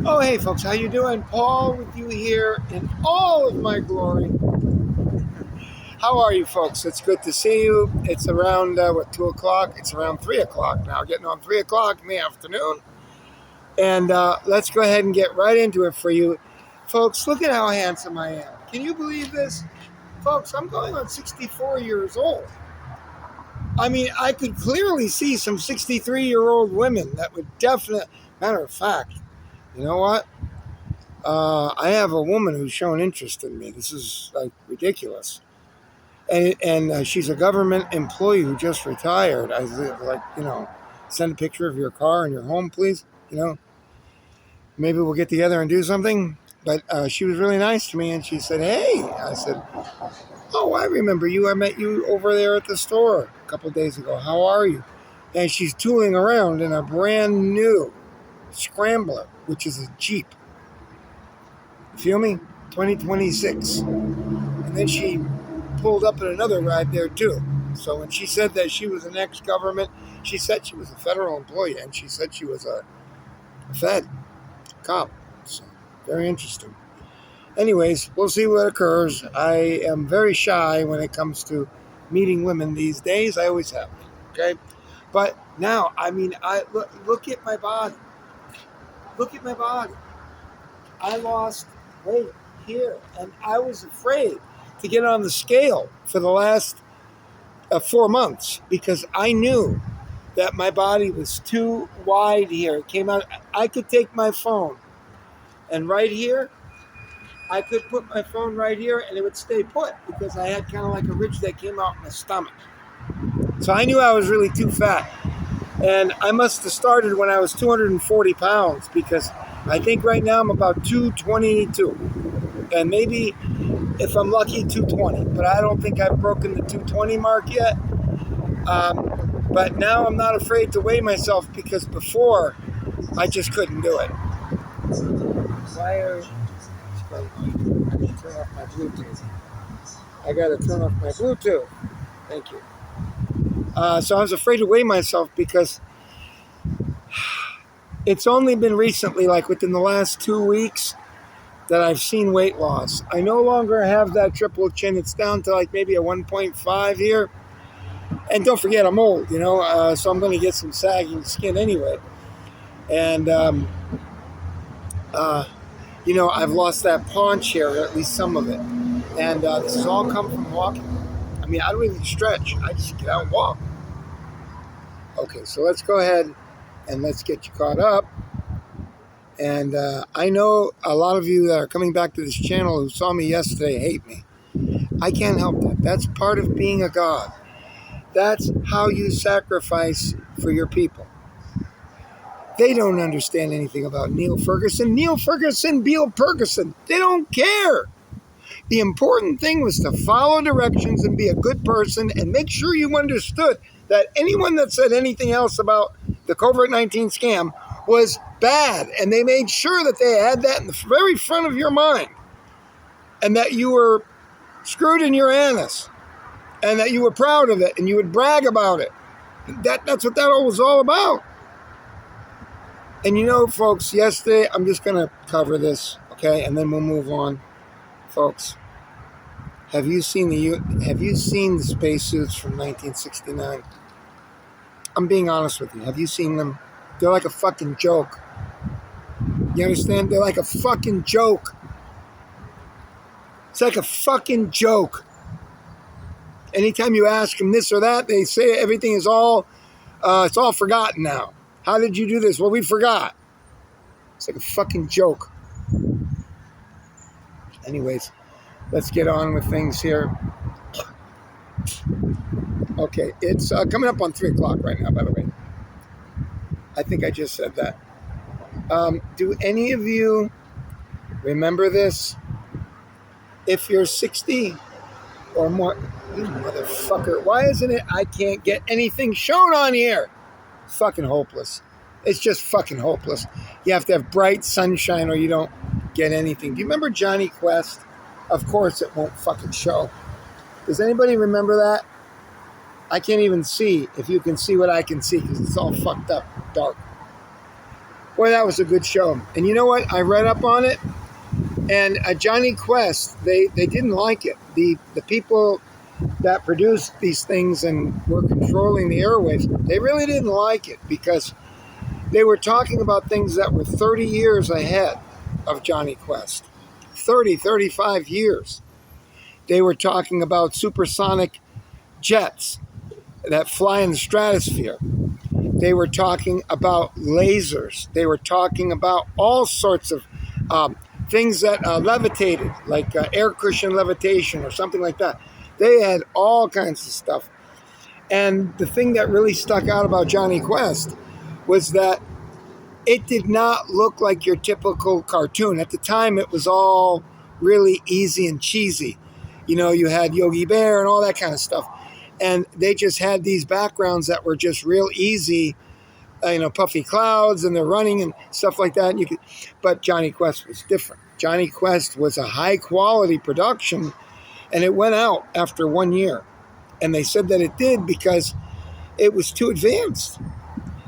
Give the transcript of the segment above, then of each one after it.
Oh, hey, folks, how you doing? Paul with you here in all of my glory. How are you, folks? It's good to see you. It's around, 2 o'clock? It's around 3 o'clock now, getting on 3 o'clock in the afternoon. And let's go ahead and get right into it for you. Folks, look at how handsome I am. Can you believe this? Folks, I'm going on 64 years old. I mean, I could clearly see some 63-year-old women that would definitely, matter of fact, you know what? I have a woman who's shown interest in me. This is like ridiculous. And she's a government employee who just retired. I was like, send a picture of your car and your home, please. Maybe we'll get together and do something. But she was really nice to me, and she said, "Hey," I said, "Oh, I remember you. I met you over there at the store a couple of days ago. How are you?" And she's tooling around in a brand new Scrambler, which is a Jeep. You feel me? 2026. And then she pulled up in another ride there too. So when she said that she was an ex-government, she said she was a federal employee, and she said she was a Fed cop. So very interesting. Anyways, we'll see what occurs. I am very shy when it comes to meeting women these days. I always have. Okay, but now, I mean, I look at my body. Look at my body. I lost weight here, and I was afraid to get on the scale for the last 4 months because I knew that my body was too wide here. It came out. I could take my phone, and right here, I could put my phone right here, and it would stay put because I had kind of like a ridge that came out my stomach. So I knew I was really too fat, and I must have started when I was 240 pounds because I think right now I'm about 222, and maybe if I'm lucky 220, but I don't think I've broken the 220 mark yet. But now I'm not afraid to weigh myself because before I just couldn't do it. I need to turn off my Bluetooth. I got to turn off my Bluetooth. Thank you. So I was afraid to weigh myself because it's only been recently, like within the last 2 weeks, that I've seen weight loss. I no longer have that triple chin. It's down to like maybe a 1.5 here. And don't forget, I'm old, so I'm going to get some sagging skin anyway. And, I've lost that paunch hair, or at least some of it. And this has all come from walking. I mean, I don't even stretch. I just get out and walk. Okay, so let's go ahead and let's get you caught up. And I know a lot of you that are coming back to this channel who saw me yesterday hate me. I can't help that. That's part of being a god. That's how you sacrifice for your people. They don't understand anything about Neil Ferguson. Neil Ferguson, Beale Ferguson. They don't care. The important thing was to follow directions and be a good person and make sure you understood that anyone that said anything else about the COVID-19 scam was bad. And they made sure that they had that in the very front of your mind. And that you were screwed in your anus. And that you were proud of it and you would brag about it. That's what that was all about. And folks, yesterday, I'm just going to cover this, okay? And then we'll move on. Folks, have you seen the spacesuits from 1969? I'm being honest with you. Have you seen them? They're like a fucking joke. You understand? They're like a fucking joke. It's like a fucking joke. Anytime you ask them this or that, they say everything is it's all forgotten now. How did you do this? Well, we forgot. It's like a fucking joke. Anyways, let's get on with things here. Okay, it's coming up on 3 o'clock right now, by the way. I think I just said that. Do any of you remember this? If you're 60 or more, you motherfucker, why isn't it I can't get anything shown on here? It's fucking hopeless. It's just fucking hopeless. You have to have bright sunshine or you don't get anything. Do you remember Johnny Quest? Of course it won't fucking show. Does anybody remember that? I can't even see if you can see what I can see because it's all fucked up dark. Boy, that was a good show. And you know what? I read up on it, and Johnny Quest, they didn't like it. The people that produced these things and were controlling the airwaves, they really didn't like it because they were talking about things that were 30 years ahead of Johnny Quest. 30, 35 years. They were talking about supersonic jets that fly in the stratosphere. They were talking about lasers. They were talking about all sorts of things that levitated, like air cushion levitation or something like that. They had all kinds of stuff. And the thing that really stuck out about Johnny Quest was that it did not look like your typical cartoon. At the time, it was all really easy and cheesy. You know, you had Yogi Bear and all that kind of stuff. And they just had these backgrounds that were just real easy, puffy clouds, and they're running and stuff like that. And but Johnny Quest was different. Johnny Quest was a high-quality production, and it went out after 1 year. And they said that it did because it was too advanced.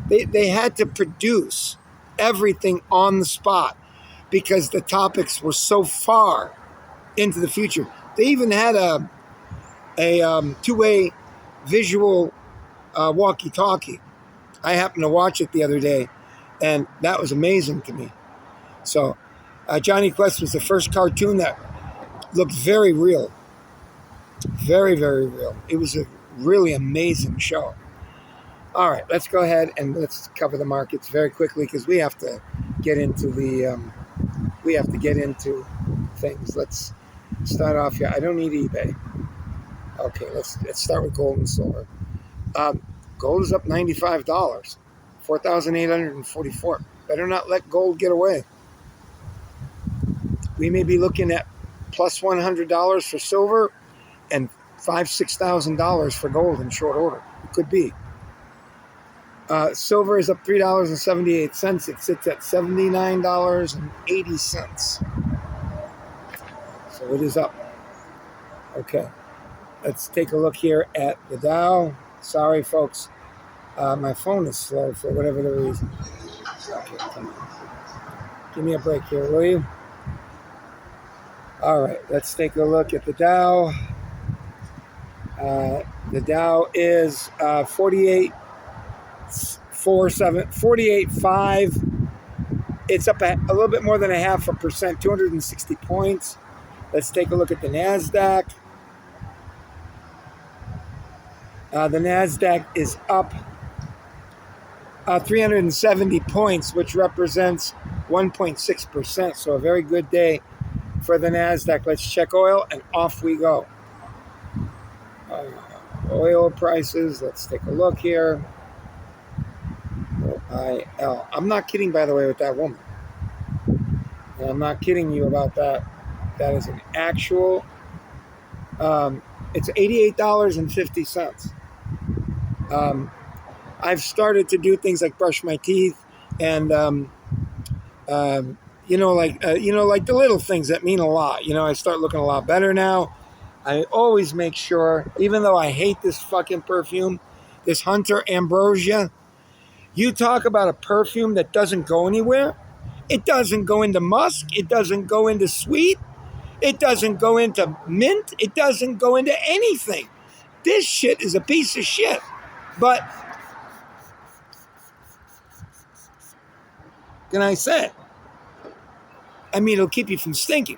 They had to produce everything on the spot because the topics were so far into the future. They even had a two-way visual walkie-talkie. I happened to watch it the other day, and that was amazing to me. So Johnny Quest was the first cartoon that looked very real. Very, very real. It was a really amazing show. All right, let's go ahead and let's cover the markets very quickly because we have to get into things. Let's start off here. I don't need eBay. Okay, let's start with gold and silver. Gold is up $95, 4,844. Better not let gold get away. We may be looking at plus $100 for silver and $5,000-$6,000 for gold in short order. It could be. Silver is up $3.78. It sits at $79.80. So it is up. Okay. Let's take a look here at the Dow. Sorry, folks. My phone is slow for whatever the reason. Okay, come on. Give me a break here, will you? All right. Let's take a look at the Dow. The Dow is 48.5. It's up a little bit more than 0.5%, 260 points. Let's take a look at the NASDAQ. The NASDAQ is up 370 points, which represents 1.6%. So a very good day for the NASDAQ. Let's check oil, and off we go. Oil prices, let's take a look here. OIL. I'm not kidding, by the way, with that woman. And I'm not kidding you about that. That is an actual, it's $88.50. I've started to do things like brush my teeth and, like the little things that mean a lot. I start looking a lot better now. I always make sure, even though I hate this fucking perfume, this Hunter Ambrosia, you talk about a perfume that doesn't go anywhere. It doesn't go into musk. It doesn't go into sweet. It doesn't go into mint. It doesn't go into anything. This shit is a piece of shit. But, can I say? I mean, it'll keep you from stinking.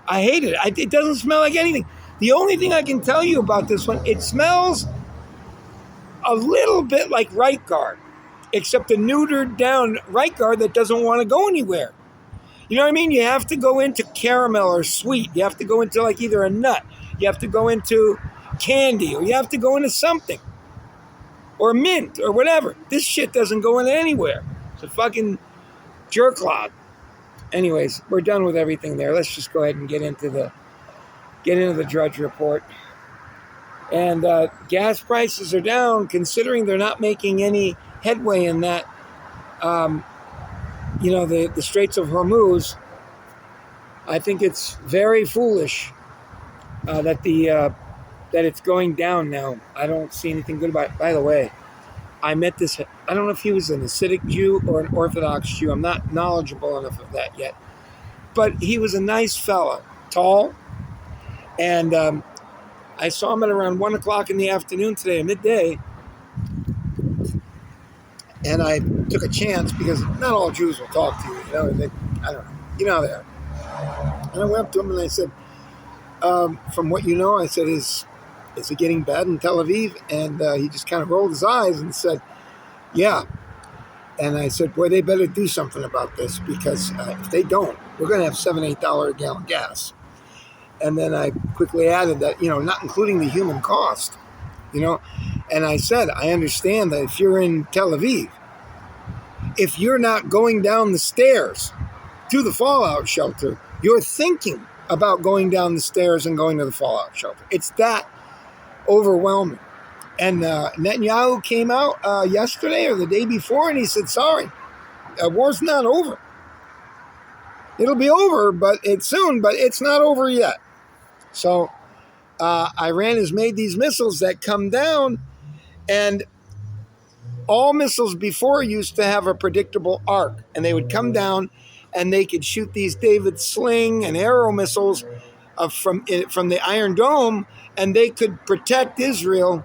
I hate it. It doesn't smell like anything. The only thing I can tell you about this one, it smells a little bit like Right Guard, except a neutered down Right Guard that doesn't want to go anywhere. You know what I mean? You have to go into caramel or sweet. You have to go into like either a nut. You have to go into candy, or you have to go into something. Or mint, or whatever. This shit doesn't go into anywhere. It's a fucking jerk-log. Anyways, we're done with everything there. Let's just go ahead and get into the Drudge Report. And gas prices are down, considering they're not making any headway in that. The Straits of Hormuz. I think it's very foolish that it's going down now. I don't see anything good about it. By the way, I met this, I don't know if he was an Hasidic Jew or an Orthodox Jew. I'm not knowledgeable enough of that yet. But he was a nice fella, tall. And I saw him at around 1 o'clock in the afternoon today, at midday. And I took a chance because not all Jews will talk to you. I don't know. You know how they are. And I went up to him and I said, from what you know, I said, is it getting bad in Tel Aviv? And he just kind of rolled his eyes and said, yeah. And I said, boy, they better do something about this because if they don't, we're going to have $7, $8 a gallon gas. And then I quickly added that, not including the human cost, And I said, I understand that if you're in Tel Aviv, if you're not going down the stairs to the fallout shelter, you're thinking about going down the stairs and going to the fallout shelter. It's that overwhelming. And Netanyahu came out yesterday or the day before, and he said, sorry, war's not over. It'll be over, but it's soon, but it's not over yet. So Iran has made these missiles that come down, and all missiles before used to have a predictable arc, and they would come down, and they could shoot these David Sling and Arrow missiles from the Iron Dome, and they could protect Israel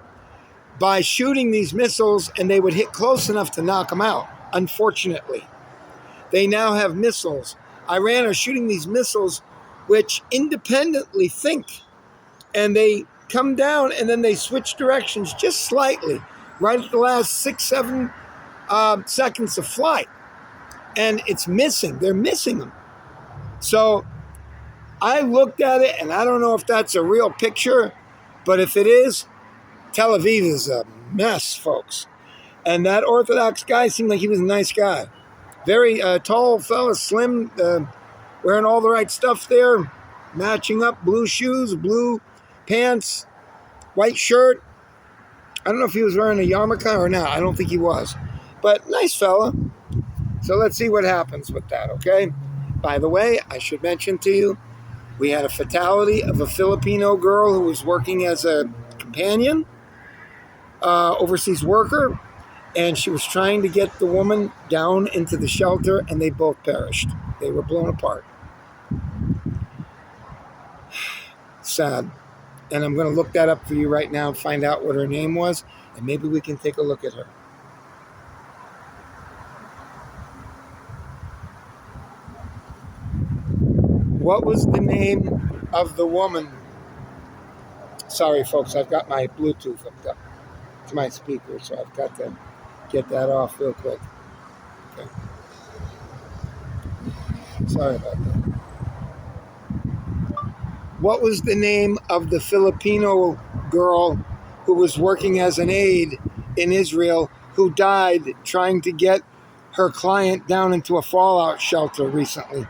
by shooting these missiles, and they would hit close enough to knock them out. Unfortunately, they now have missiles. Iran are shooting these missiles which independently think, and they come down and then they switch directions just slightly, right at the last 6-7 seconds of flight. And it's missing. They're missing them. So I looked at it, and I don't know if that's a real picture, but if it is, Tel Aviv is a mess, folks. And that Orthodox guy seemed like he was a nice guy. Very tall fella, slim, wearing all the right stuff there, matching up, blue shoes, blue pants, white shirt. I don't know if he was wearing a yarmulke or not. I don't think he was. But nice fella. So let's see what happens with that, okay? By the way, I should mention to you, we had a fatality of a Filipino girl who was working as a companion, overseas worker, and she was trying to get the woman down into the shelter, and they both perished. They were blown apart. Sad. And I'm going to look that up for you right now and find out what her name was, and maybe we can take a look at her. What was the name of the woman? Sorry, folks, I've got my Bluetooth hooked up to my speaker, so I've got to get that off real quick. Okay. Sorry about that. What was the name of the Filipino girl who was working as an aide in Israel who died trying to get her client down into a fallout shelter recently?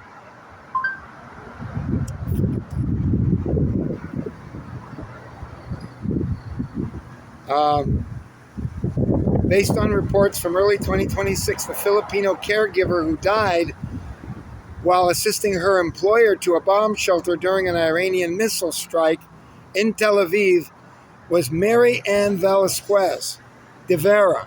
Based on reports from early 2026, the Filipino caregiver who died while assisting her employer to a bomb shelter during an Iranian missile strike in Tel Aviv was Mary Ann Velasquez de Vera.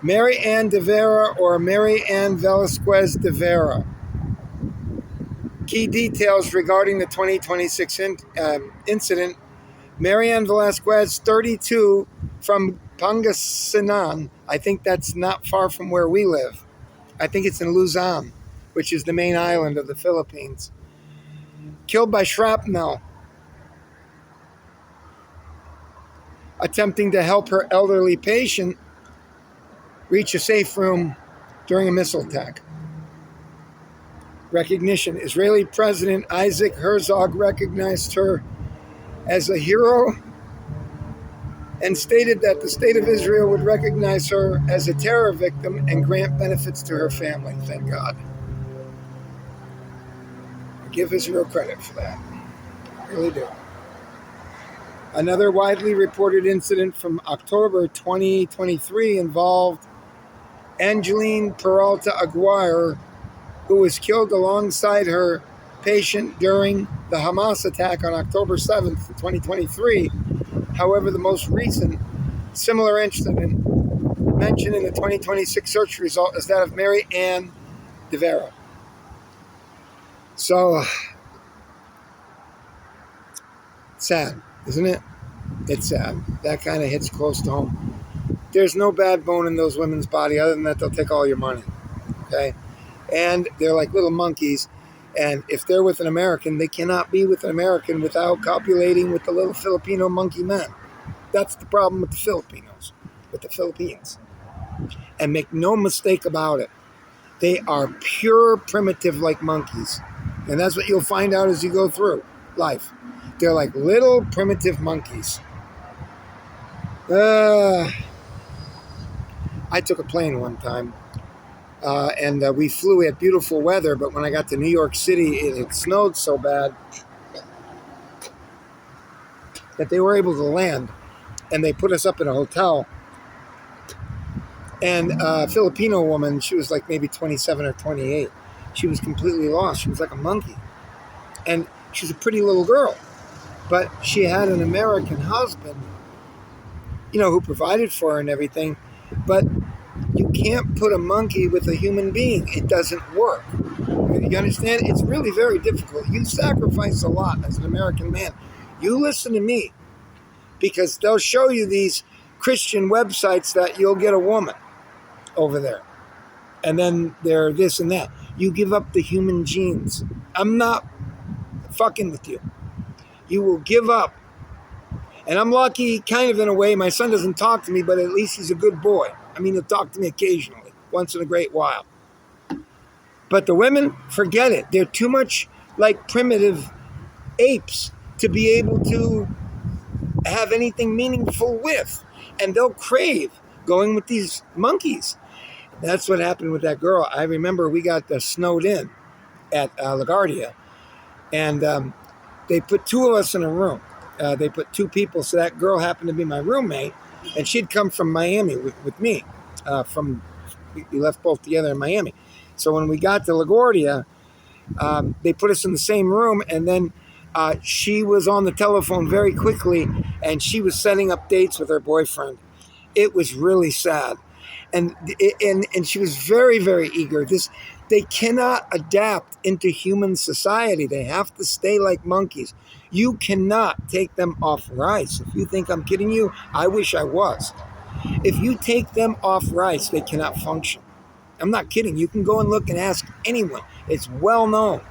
Mary Ann de Vera or Mary Ann Velasquez de Vera. Key details regarding the 2026 incident. Mary Ann Velasquez, 32, from Pangasinan. I think that's not far from where we live. I think it's in Luzon, which is the main island of the Philippines. Killed by shrapnel, attempting to help her elderly patient reach a safe room during a missile attack. Recognition. Israeli President Isaac Herzog recognized her as a hero and stated that the state of Israel would recognize her as a terror victim and grant benefits to her family. Thank God. I give Israel credit for that. I really do. Another widely reported incident from October 2023 involved Angeline Peralta Aguirre, who was killed alongside her patient during the Hamas attack on October 7th, 2023. However, the most recent similar incident mentioned in the 2026 search result is that of Mary Ann DeVera. So, sad, isn't it? It's sad. That kind of hits close to home. There's no bad bone in those women's body other than that they'll take all your money, okay? And they're like little monkeys. And if they're with an American, they cannot be with an American without copulating with the little Filipino monkey men. That's the problem with the Filipinos, with the Philippines. And make no mistake about it. They are pure primitive like monkeys. And that's what you'll find out as you go through life. They're like little primitive monkeys. I took a plane one time. And we flew. We had beautiful weather, but when I got to New York City, it snowed so bad that they were able to land. And they put us up in a hotel. And a Filipino woman, she was like maybe 27 or 28. She was completely lost. She was like a monkey. And she was a pretty little girl. But she had an American husband, who provided for her and everything. But you can't put a monkey with a human being. It doesn't work. You understand? It's really very difficult. You sacrifice a lot as an American man. You listen to me, because they'll show you these Christian websites that you'll get a woman over there. And then they're this and that. You give up the human genes. I'm not fucking with you. You will give up. And I'm lucky, kind of in a way. My son doesn't talk to me, but at least he's a good boy. I mean, he'll talk to me occasionally, once in a great while. But the women, forget it. They're too much like primitive apes to be able to have anything meaningful with. And they'll crave going with these monkeys. That's what happened with that girl. I remember we got snowed in at LaGuardia. And they put two of us in a room. They put two people. So that girl happened to be my roommate. And she'd come from Miami with me. We left both together in Miami. So when we got to LaGuardia, they put us in the same room. And then she was on the telephone very quickly. And she was setting up dates with her boyfriend. It was really sad. And she was very, very eager. They cannot adapt into human society. They have to stay like monkeys. You cannot take them off rice. If you think I'm kidding you, I wish I was. If you take them off rice, they cannot function. I'm not kidding. You can go and look and ask anyone. It's well known.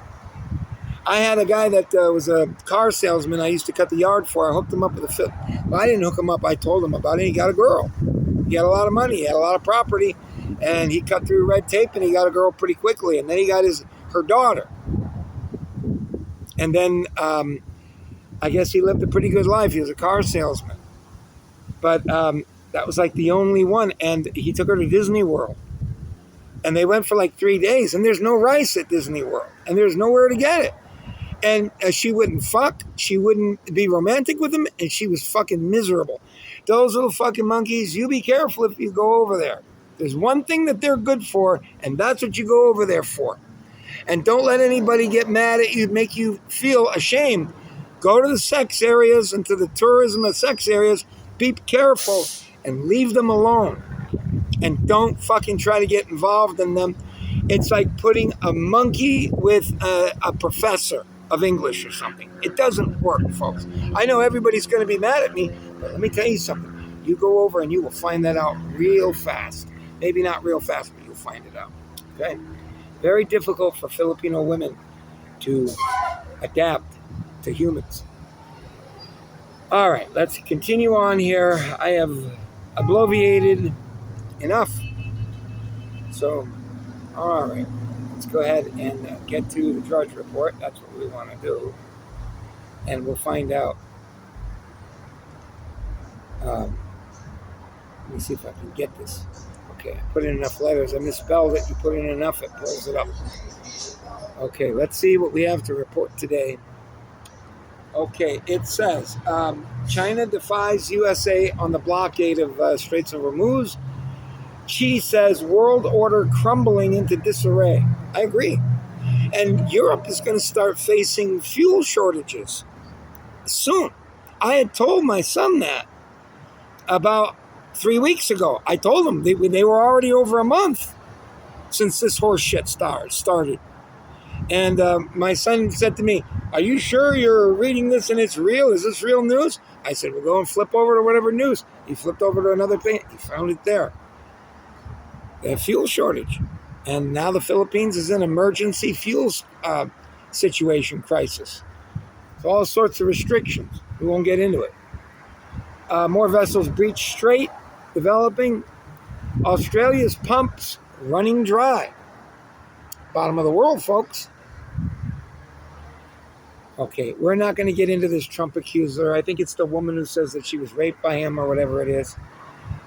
I had a guy that was a car salesman I used to cut the yard for. I hooked him up with I didn't hook him up. I told him about it. He got a girl. He had a lot of money. He had a lot of property. And he cut through red tape and he got a girl pretty quickly. And then he got her daughter. And then I guess he lived a pretty good life. He was a car salesman. But that was like the only one. And he took her to Disney World. And they went for like 3 days. And there's no rice at Disney World. And there's nowhere to get it. And she wouldn't fuck. She wouldn't be romantic with him. And she was fucking miserable. Those little fucking monkeys, you be careful if you go over there. There's one thing that they're good for, and that's what you go over there for. And don't let anybody get mad at you, make you feel ashamed. Go to the sex areas and to the tourism of sex areas. Be careful and leave them alone. And don't fucking try to get involved in them. It's like putting a monkey with a professor of English or something. It doesn't work, folks. I know everybody's going to be mad at me, but let me tell you something. You go over and you will find that out real fast. Maybe not real fast, but you'll find it out. Okay? Very difficult for Filipino women to adapt to humans. All right, let's continue on here. I have bloviated enough. So, all right. Let's go ahead and get to the Drudge Report. That's what we want to do. And we'll find out. Let me see if I can get this. Okay, I put in enough letters. I misspelled it. You put in enough, it pulls it up. Okay, let's see what we have to report today. Okay, it says, China defies USA on the blockade of Straits of Hormuz. Xi says world order crumbling into disarray. I agree. And Europe is going to start facing fuel shortages soon. I had told my son that about 3 weeks ago. I told them they were already over a month since this horse shit started. And my son said to me, "Are you sure you're reading this and it's real? Is this real news?" I said, "Well, go and flip over to whatever news." He flipped over to another thing. He found it there. A fuel shortage. And now the Philippines is in emergency fuels situation crisis. So all sorts of restrictions. We won't get into it. More vessels breach Strait developing. Australia's pumps running dry. Bottom of the world, folks. Okay, we're not going to get into this Trump accuser. I think it's the woman who says that she was raped by him or whatever it is.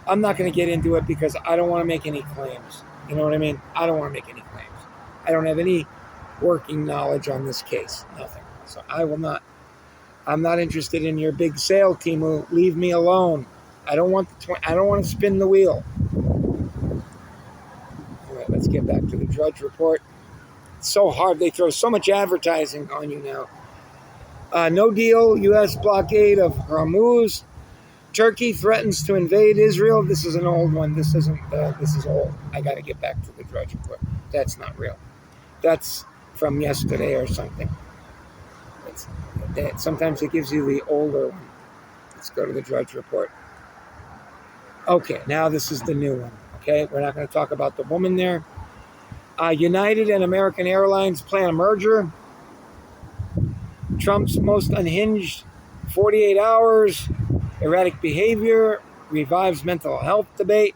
I'm not going to get into it because I don't want to make any claims. You know what I mean? I don't want to make any claims. I don't have any working knowledge on this case. Nothing. So I will not. I'm not interested in your big sale, Timu. Leave me alone. I don't want I don't want to spin the wheel. All right, let's get back to the Drudge Report. It's so hard. They throw so much advertising on you now. No deal. U.S. blockade of Hormuz. Turkey threatens to invade Israel. This is an old one. This isn't. This is old. I got to get back to the Drudge Report. That's not real. That's from yesterday or something. Sometimes it gives you the older one. Let's go to the Drudge Report. Okay, now this is the new one. Okay, we're not going to talk about the woman there. United and American Airlines plan a merger. Trump's most unhinged 48 hours. Erratic behavior revives mental health debate.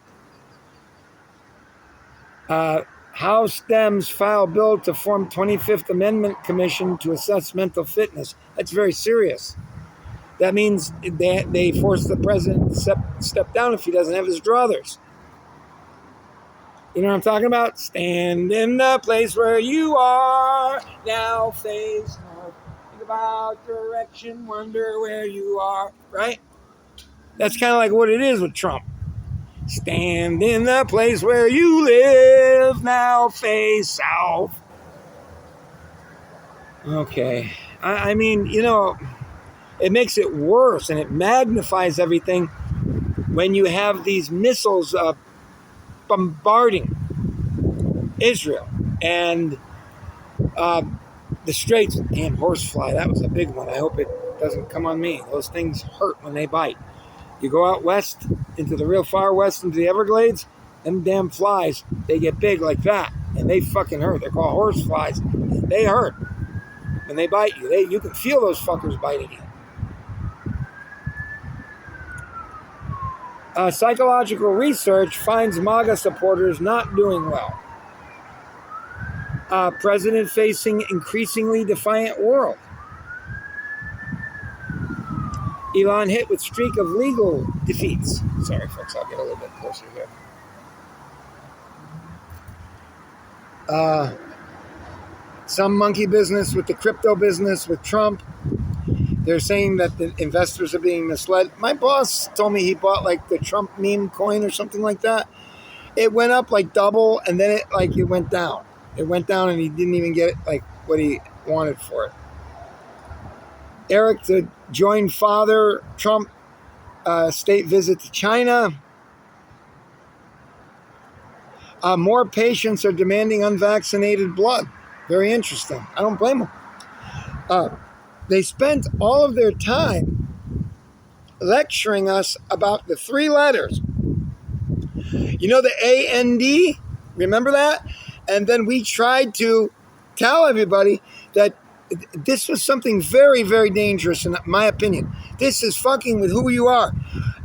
House Dems file bill to form 25th Amendment Commission to assess mental fitness. That's very serious. That means they force the president to step down if he doesn't have his druthers. You know what I'm talking about? Stand in the place where you are, now face north. Think about direction, wonder where you are, right? That's kind of like what it is with Trump. Stand in the place where you live, now face south. Okay. I mean, you know, it makes it worse and it magnifies everything when you have these missiles bombarding Israel and the Straits. Damn horsefly, that was a big one. I hope it doesn't come on me. Those things hurt when they bite. You go out west, into the real far west, into the Everglades, them damn flies, they get big like that, and they fucking hurt. They're called horse flies. They hurt when they bite you. You can feel those fuckers biting you. Psychological research finds MAGA supporters not doing well. President facing increasingly defiant world. Elon hit with streak of legal defeats. Sorry, folks, I'll get a little bit closer here. Some monkey business with the crypto business with Trump. They're saying that the investors are being misled. My boss told me he bought like the Trump meme coin or something like that. It went up like double, and then it went down. It went down, and he didn't even get like what he wanted for it. Eric to join Father Trump state visit to China. More patients are demanding unvaccinated blood. Very interesting. I don't blame them. They spent all of their time lecturing us about the three letters. You know the A-N-D? Remember that? And then we tried to tell everybody that this was something very, very dangerous, in my opinion. This is fucking with who you are.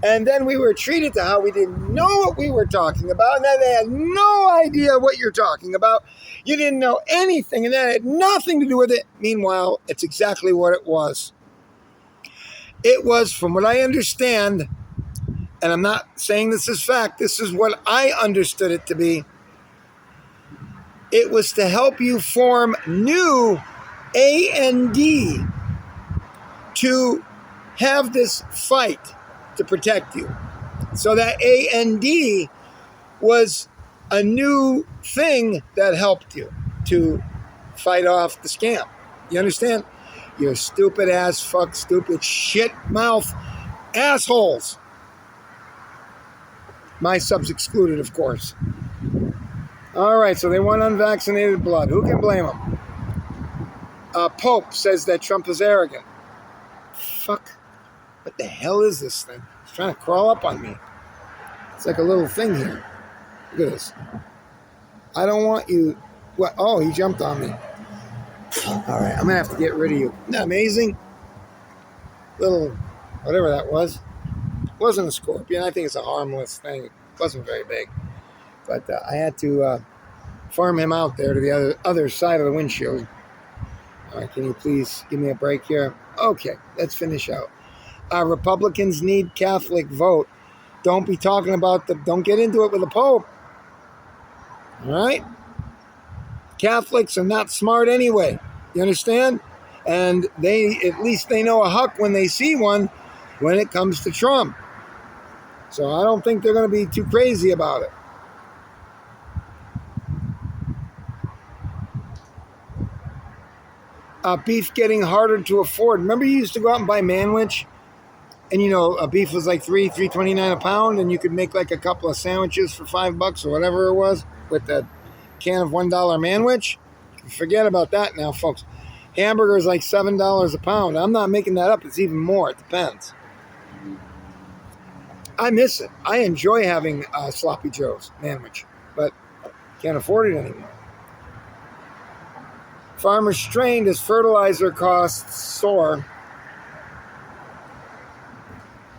And then we were treated to how we didn't know what we were talking about, and then they had no idea what you're talking about. You didn't know anything, and that had nothing to do with it. Meanwhile, it's exactly what it was. It was, from what I understand, and I'm not saying this is fact, this is what I understood it to be. It was to help you form new A&D to have this fight to protect you. So that A&D was a new thing that helped you to fight off the scam. You understand? You stupid ass fuck, stupid shit mouth assholes. My subs excluded, of course. All right, so they want unvaccinated blood. Who can blame them? Pope says that Trump is arrogant. Fuck. What the hell is this thing? It's trying to crawl up on me. It's like a little thing here. Look at this. I don't want you. What? Oh, he jumped on me. All right, I'm going to have to get rid of you. Isn't that amazing? Little, whatever that was. It wasn't a scorpion. I think it's a harmless thing. It wasn't very big. But I had to farm him out there to the other side of the windshield. All right, can you please give me a break here? Okay, let's finish out. Republicans need Catholic vote. Don't be talking about don't get into it with the Pope. All right? Catholics are not smart anyway. You understand? And at least they know a huck when they see one when it comes to Trump. So I don't think they're going to be too crazy about it. Beef getting harder to afford. Remember you used to go out and buy Manwich? And a beef was like $3.29 a pound, and you could make like a couple of sandwiches for $5 or whatever it was with the can of $1 Manwich. Forget about that now, folks. Hamburger is like $7 a pound. I'm not making that up. It's even more. It depends. I miss it. I enjoy having Sloppy Joe's Manwich, but can't afford it anymore. Farmers strained as fertilizer costs soar.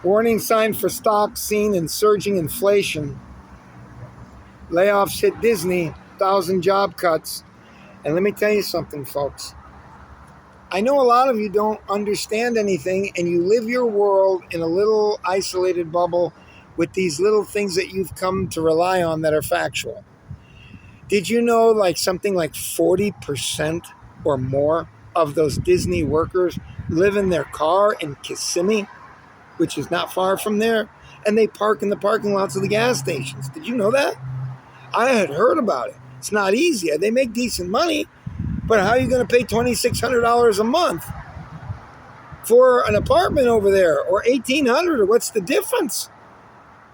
Warning sign for stocks seen in surging inflation. Layoffs hit Disney, 1,000 job cuts. And let me tell you something, folks. I know a lot of you don't understand anything, and you live your world in a little isolated bubble with these little things that you've come to rely on that are factual. Did you know something like 40% or more of those Disney workers live in their car in Kissimmee, which is not far from there, and they park in the parking lots of the gas stations? Did you know that? I had heard about it. It's not easy. They make decent money, but how are you going to pay $2,600 a month for an apartment over there, or $1,800, or what's the difference?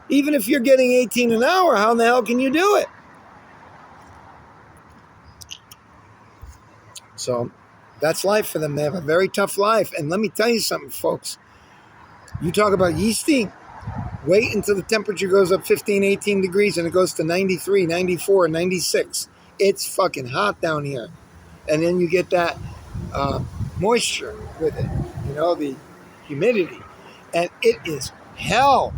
Even if you're getting $18 an hour, how in the hell can you do it? So that's life for them. They have a very tough life. And let me tell you something, folks. You talk about yeasty, wait until the temperature goes up 15, 18 degrees and it goes to 93, 94, 96. It's fucking hot down here. And then you get that moisture with it, the humidity. And it is hell.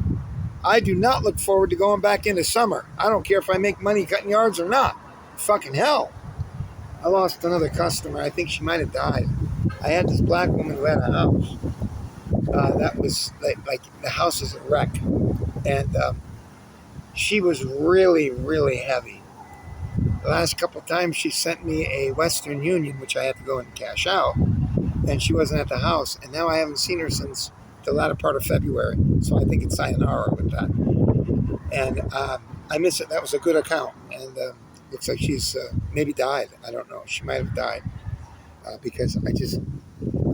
I do not look forward to going back into summer. I don't care if I make money cutting yards or not. Fucking hell. I lost another customer. I think she might have died. I had this black woman who had a house. That was like the house is a wreck. And she was really, really heavy. The last couple of times she sent me a Western Union, which I had to go and cash out. And she wasn't at the house. And now I haven't seen her since the latter part of February. So I think it's sayonara with that. And I miss it. That was a good account. And looks like she's maybe died. I don't know. She might have died because I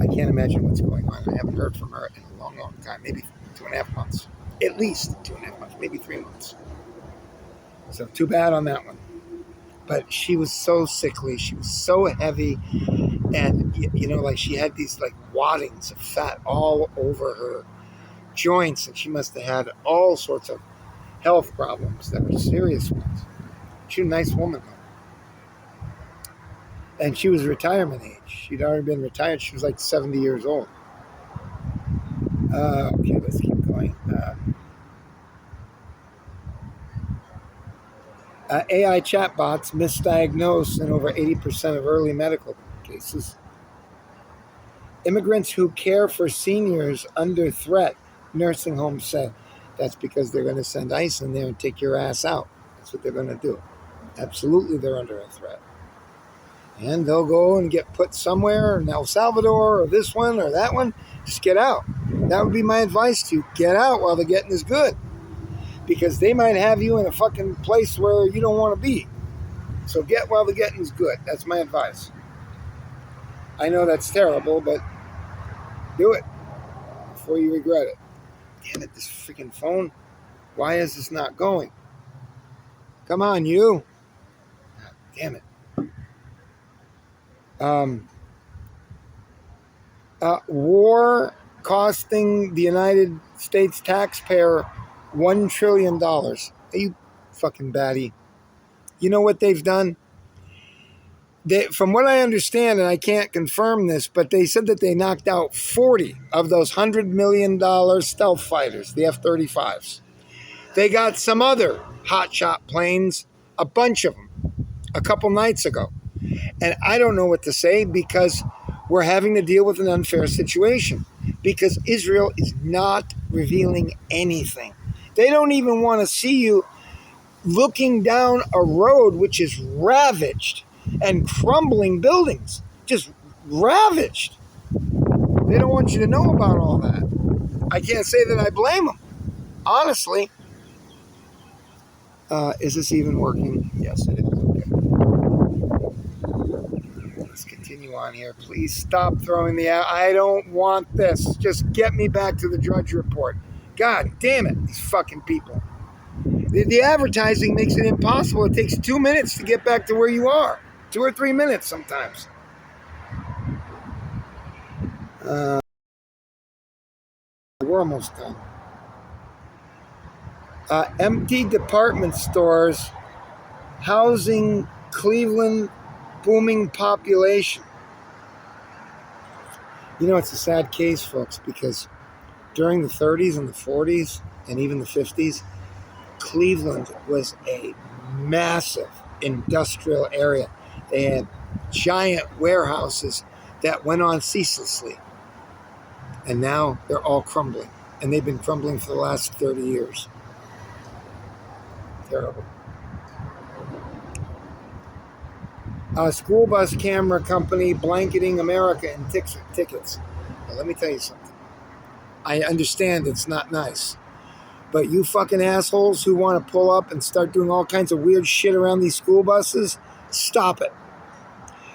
can't imagine what's going on. I haven't heard from her in a long, long time. Maybe 2.5 months. At least 2.5 months. Maybe 3 months. So too bad on that one. But she was so sickly. She was so heavy. And, she had these waddings of fat all over her joints. And she must have had all sorts of health problems that were serious ones. She was a nice woman, though. And she was retirement age. She'd already been retired. She was 70 years old. Okay, let's keep going. AI chatbots misdiagnosed in over 80% of early medical cases. Immigrants who care for seniors under threat, nursing homes said. That's because they're going to send ICE in there and take your ass out. That's what they're going to do. Absolutely, they're under a threat. And they'll go and get put somewhere in El Salvador or this one or that one. Just get out. That would be my advice to you. Get out while the getting is good. Because they might have you in a fucking place where you don't want to be. So get while the getting is good. That's my advice. I know that's terrible, but do it before you regret it. Damn it, this freaking phone. Why is this not going? Come on, you. Damn it. War costing the United States taxpayer $1 trillion. Are you fucking batty? You know what they've done? From what I understand, and I can't confirm this, but they said that they knocked out 40 of those $100 million stealth fighters, the F-35s. They got some other hotshot planes, a bunch of them, a couple nights ago. And I don't know what to say because we're having to deal with an unfair situation because Israel is not revealing anything. They don't even want to see you looking down a road which is ravaged and crumbling buildings, just ravaged. They don't want you to know about all that. I can't say that I blame them, honestly. Is this even working? Yes, it is. Okay. Let's continue on here. Please stop throwing the out. I don't want this. Just get me back to the Drudge Report. God damn it, these fucking people. The advertising makes it impossible. It takes 2 minutes to get back to where you are. 2 or 3 minutes sometimes. We're almost done. Empty department stores housing Cleveland booming population. You know, it's a sad case, folks, because during the 30s and the 40s and even the 50s, Cleveland was a massive industrial area. They had giant warehouses that went on ceaselessly. And now they're all crumbling. And they've been crumbling for the last 30 years. Terrible. A school bus camera company blanketing America in tickets. Well, let me tell you something. I understand it's not nice. But you fucking assholes who want to pull up and start doing all kinds of weird shit around these school buses, stop it.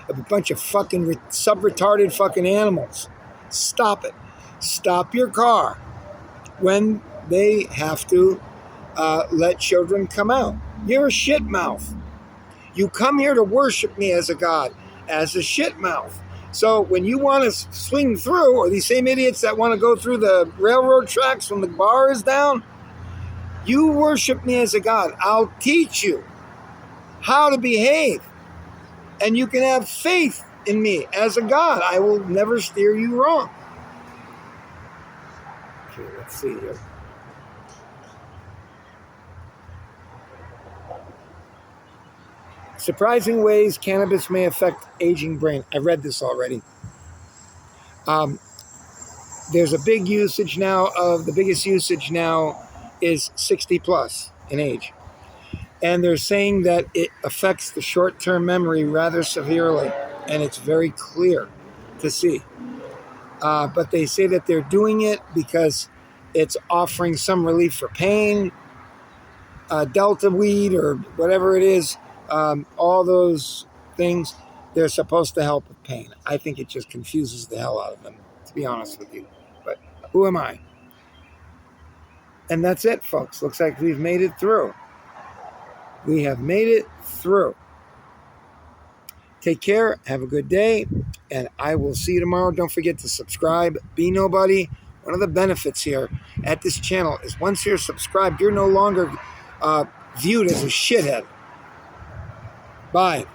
A bunch of fucking sub-retarded fucking animals. Stop it. Stop your car when they have to let children come out. You're a shit mouth. You come here to worship me as a god, as a shit mouth. So when you want to swing through, or these same idiots that want to go through the railroad tracks when the bar is down, you worship me as a god. I'll teach you how to behave. And you can have faith in me as a god. I will never steer you wrong. Okay, let's see here. Surprising ways cannabis may affect aging brain. I read this already. There's a big usage now of, the biggest usage now is 60 plus in age. And they're saying that it affects the short-term memory rather severely. And it's very clear to see. But they say that they're doing it because it's offering some relief for pain, Delta weed or whatever it is. All those things, they're supposed to help with pain. I think it just confuses the hell out of them, to be honest with you. But who am I? And that's it, folks. Looks like we've made it through. We have made it through. Take care. Have a good day. And I will see you tomorrow. Don't forget to subscribe. Be nobody. One of the benefits here at this channel is once you're subscribed, you're no longer viewed as a shithead. Bye.